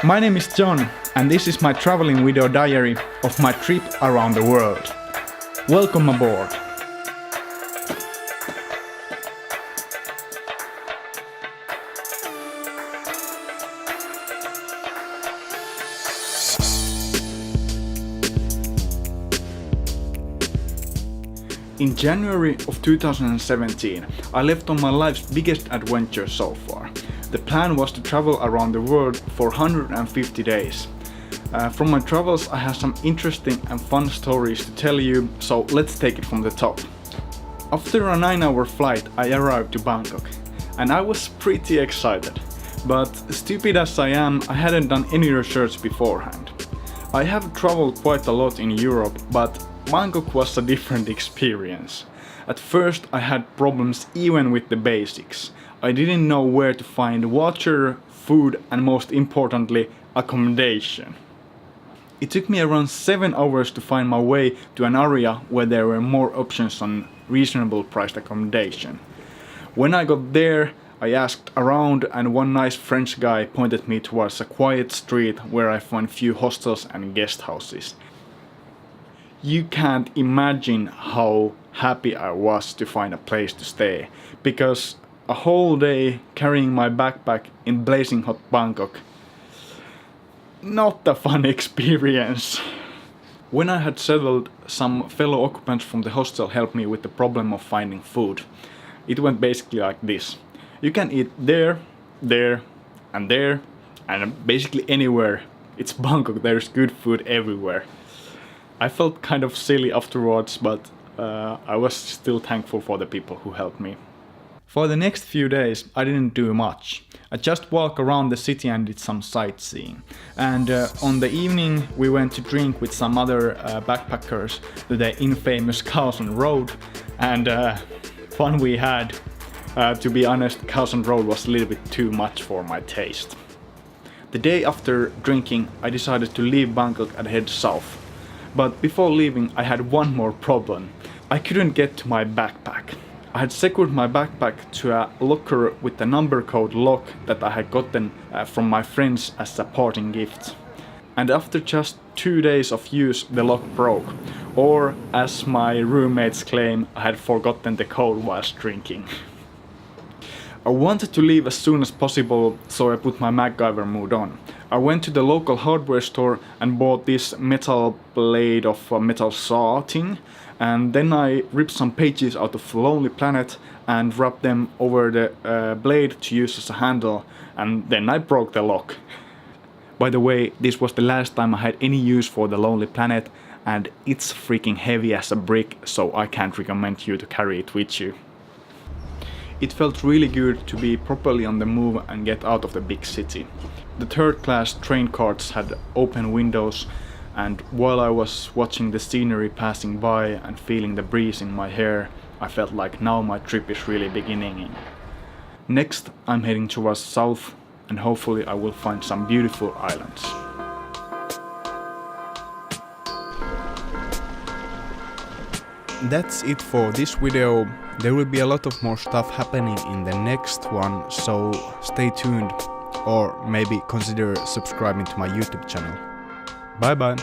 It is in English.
My name is John, and this is my traveling video diary of my trip around the world. Welcome aboard! In January of 2017, I left on my life's biggest adventure so far. The plan was to travel around the world for 150 days. From my travels I have some interesting and fun stories to tell you, so let's take it from the top. After a 9-hour flight I arrived to Bangkok, and I was pretty excited. But stupid as I am, I hadn't done any research beforehand. I have traveled quite a lot in Europe, but Bangkok was a different experience. At first I had problems even with the basics. I didn't know where to find water, food and most importantly, accommodation. It took me around 7 hours to find my way to an area where there were more options on reasonable priced accommodation. When I got there, I asked around and one nice French guy pointed me towards a quiet street where I found few hostels and guest houses. You can't imagine how happy I was to find a place to stay, because a whole day carrying my backpack in blazing hot Bangkok, not a fun experience. When I had settled, some fellow occupants from the hostel helped me with the problem of finding food. It went basically like this. You can eat there, and basically anywhere. It's Bangkok, there's good food everywhere. I felt kind of silly afterwards, but I was still thankful for the people who helped me. For the next few days I didn't do much. I just walked around the city and did some sightseeing. And on the evening we went to drink with some other backpackers to the infamous Khao San Road, and fun we had. To be honest, Khao San Road was a little bit too much for my taste. The day after drinking I decided to leave Bangkok and head south. But before leaving I had one more problem. I couldn't get to my backpack. I had secured my backpack to a locker with a number code lock that I had gotten from my friends as a parting gift. And after just 2 days of use the lock broke. Or as my roommates claim, I had forgotten the code whilst drinking. I wanted to leave as soon as possible, so I put my MacGyver mood on. I went to the local hardware store and bought this metal blade of a metal saw thing, and then I ripped some pages out of Lonely Planet and wrapped them over the blade to use as a handle, and then I broke the lock. By the way, this was the last time I had any use for the Lonely Planet, and it's freaking heavy as a brick, so I can't recommend you to carry it with you. It felt really good to be properly on the move and get out of the big city. The third-class train carts had open windows, and while I was watching the scenery passing by and feeling the breeze in my hair, I felt like now my trip is really beginning. Next, I'm heading towards south, and hopefully I will find some beautiful islands. That's it for this video. There will be a lot of more stuff happening in the next one, so stay tuned, or maybe consider subscribing to my YouTube channel. Bye bye!